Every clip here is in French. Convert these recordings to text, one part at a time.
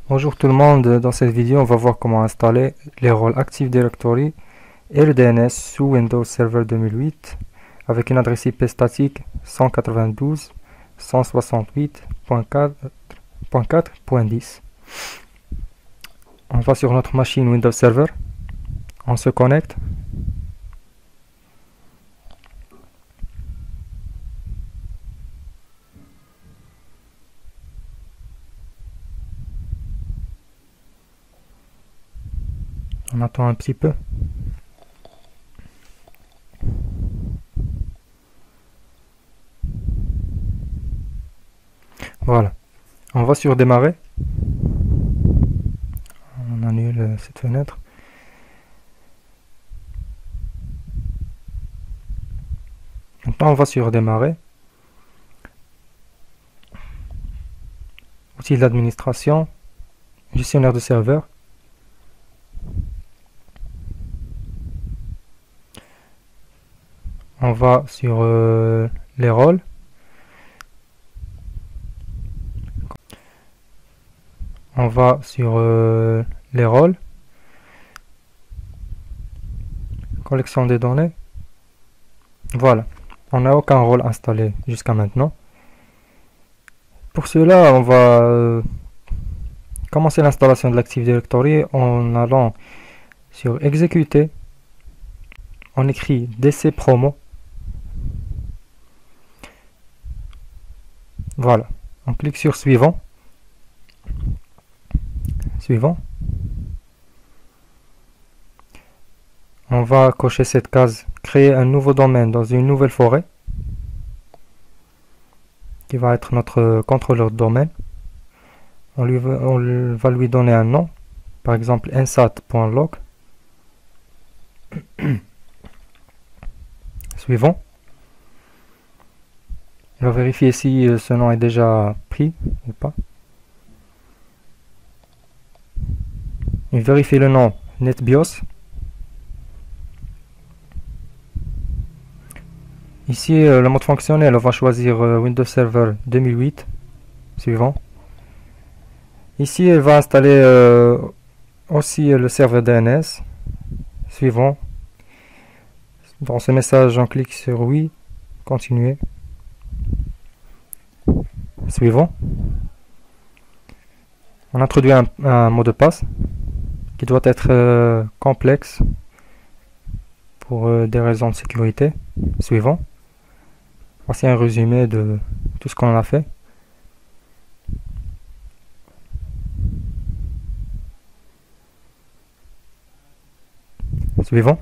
Bonjour tout le monde, dans cette vidéo on va voir comment installer les rôles Active Directory et le DNS sous Windows Server 2008 avec une adresse IP statique 192.168.4.10. On va sur notre machine Windows Server, on se connecte. On attend un petit peu. Voilà. On va sur démarrer. On annule cette fenêtre. Maintenant on va sur démarrer. Outils d'administration. Gestionnaire de serveur. On va sur les rôles. On va sur les rôles. Collection des données. Voilà. On n'a aucun rôle installé jusqu'à maintenant. Pour cela, on va commencer l'installation de l'Active Directory en allant sur exécuter. On écrit DC promo. Voilà. On clique sur suivant. Suivant. On va cocher cette case, créer un nouveau domaine dans une nouvelle forêt, qui va être notre contrôleur de domaine. On va lui donner un nom, par exemple nsat.log. Suivant. On va vérifier si ce nom est déjà pris ou pas. On vérifie le nom NetBIOS. Ici, le mode fonctionnel, on va choisir Windows Server 2008. Suivant. Ici, elle va installer aussi le serveur DNS. Suivant. Dans ce message, on clique sur oui, continuer. Suivant. On introduit un mot de passe qui doit être complexe pour des raisons de sécurité. Suivant. Voici un résumé de tout ce qu'on a fait. Suivant.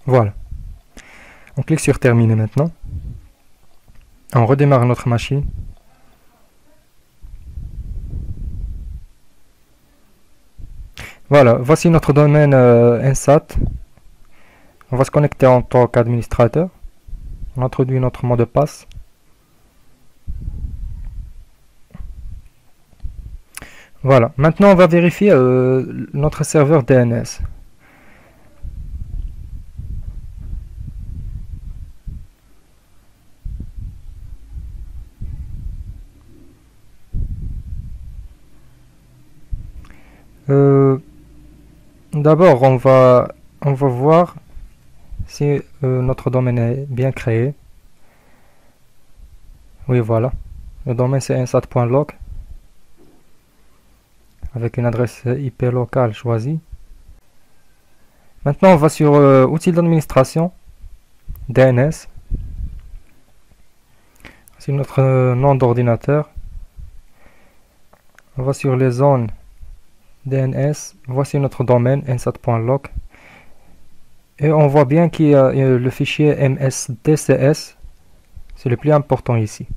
Voilà. On clique sur terminer maintenant. On redémarre notre machine. Voilà, voici notre domaine NSAT. On va se connecter en tant qu'administrateur. On introduit notre mot de passe. Voilà, maintenant on va vérifier notre serveur DNS. D'abord, on va voir si notre domaine est bien créé. Oui, voilà. Le domaine c'est nsat.log avec une adresse IP locale choisie. Maintenant, on va sur outils d'administration, DNS. C'est notre nom d'ordinateur. On va sur les zones DNS. Voici notre domaine nsat.log. Et on voit bien qu'il y a le fichier msdcs. C'est le plus important ici.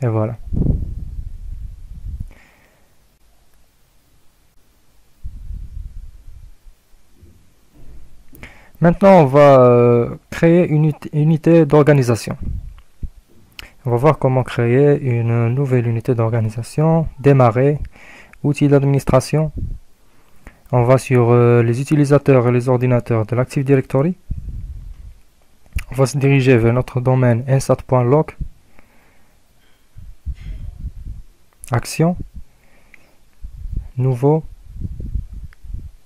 Et voilà. Maintenant, on va créer une unité d'organisation. On va voir comment créer une nouvelle unité d'organisation. Démarrer, outils d'administration. On va sur les utilisateurs et les ordinateurs de l'Active Directory. On va se diriger vers notre domaine nsat.log. action, nouveau,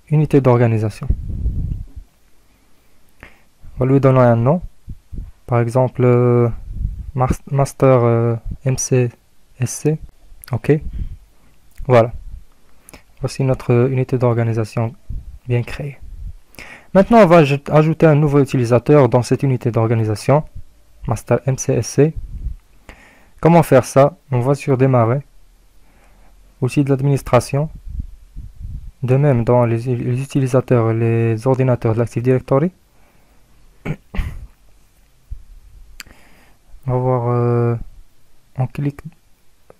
unité d'organisation. On va lui donner un nom, par exemple master MCSC. Ok, voilà. Voici notre unité d'organisation bien créée. Maintenant, on va ajouter un nouveau utilisateur dans cette unité d'organisation, master MCSC. Comment faire ça? On va sur démarrer, outils de l'administration. De même, dans les utilisateurs, les ordinateurs de l'Active Directory. On va voir, on clique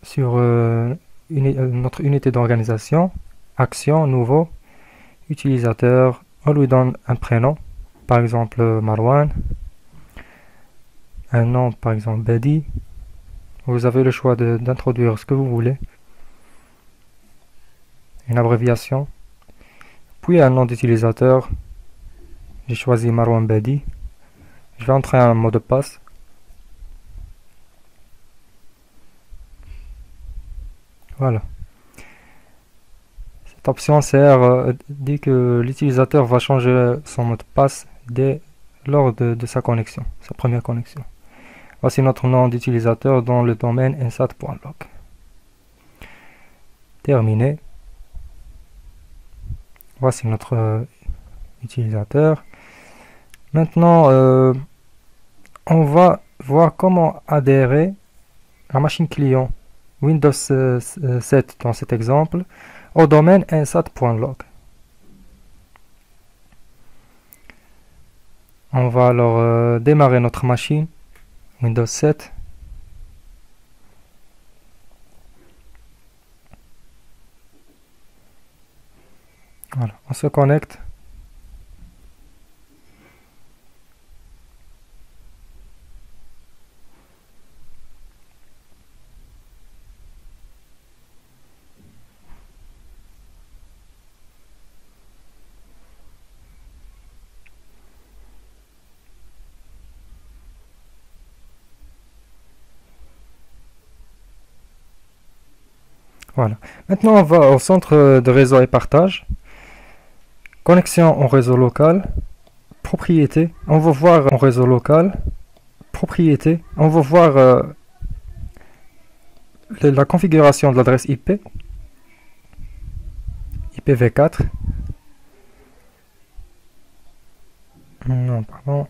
sur notre unité d'organisation, action, nouveau, utilisateur, on lui donne un prénom, par exemple Marwan, un nom par exemple Bedi. Vous avez le choix d'introduire ce que vous voulez, une abréviation, puis un nom d'utilisateur. J'ai choisi Marwan Bedi. Je vais entrer un mot de passe. Voilà. Cette option sert dit que l'utilisateur va changer son mot de passe lors de sa connexion, sa première connexion. Voici notre nom d'utilisateur dans le domaine nsat.log. Terminé. Voici notre utilisateur. Maintenant, on va voir comment adhérer à la machine client Windows 7 dans cet exemple au domaine nsat.log. On va alors démarrer notre machine Windows 7. Voilà, on se connecte. Voilà. Maintenant, on va au centre de réseau et partage. Connexion en réseau local. Propriété. On va voir en réseau local. Propriété. On va voir la configuration de l'adresse IP. IPv4. Non, pardon.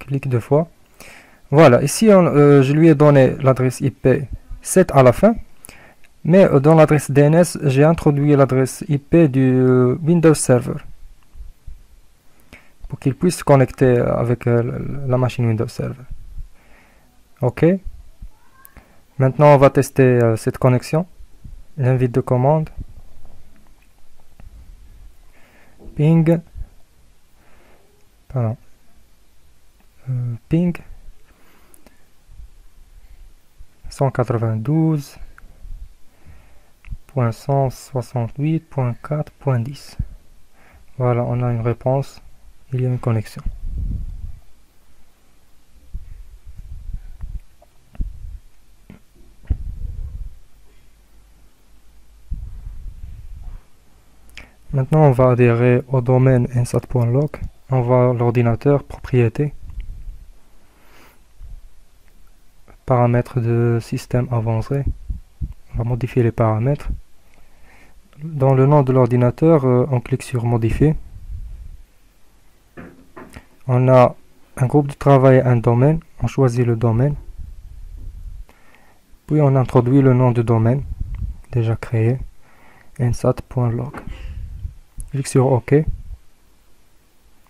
Clique deux fois. Voilà. Ici, je lui ai donné l'adresse IP 7 à la fin. Mais dans l'adresse DNS, j'ai introduit l'adresse IP du Windows Server pour qu'il puisse se connecter avec la machine Windows Server. Ok. Maintenant, on va tester cette connexion. L'invite de commande. Ping. Pardon. Ping. 192. 168.4.10. Voilà, on a une réponse. Il y a une connexion. Maintenant, on va adhérer au domaine nsat.log. On va à l'ordinateur, propriété, paramètres de système avancé. On va modifier les paramètres. Dans le nom de l'ordinateur, on clique sur modifier. On a un groupe de travail et un domaine. On choisit le domaine. Puis on introduit le nom du domaine déjà créé, nsat.log. Clique sur OK.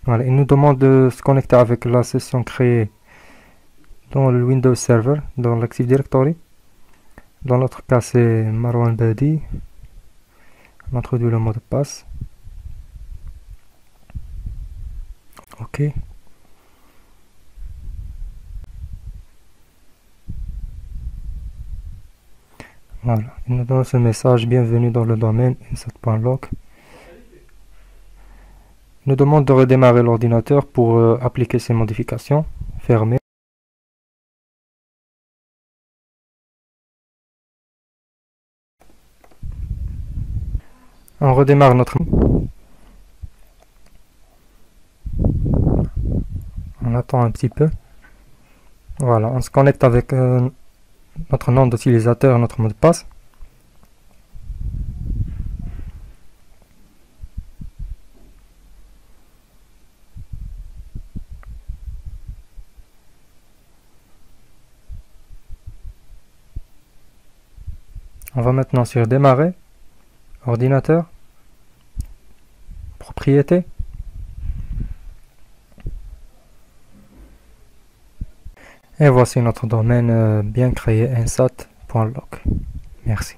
Voilà, il nous demande de se connecter avec la session créée dans le Windows Server, dans l'Active Directory. Dans notre cas, c'est Marwan Bedi. On introduit le mot de passe. OK. Voilà, il nous donne ce message, bienvenue dans le domaine nsat.log. Il nous demande de redémarrer l'ordinateur pour appliquer ces modifications. Fermer. On redémarre notre... On attend un petit peu. Voilà, on se connecte avec notre nom d'utilisateur et notre mot de passe. On va maintenant sur démarrer, ordinateur, propriété. Et voici notre domaine bien créé, insat.log. Merci.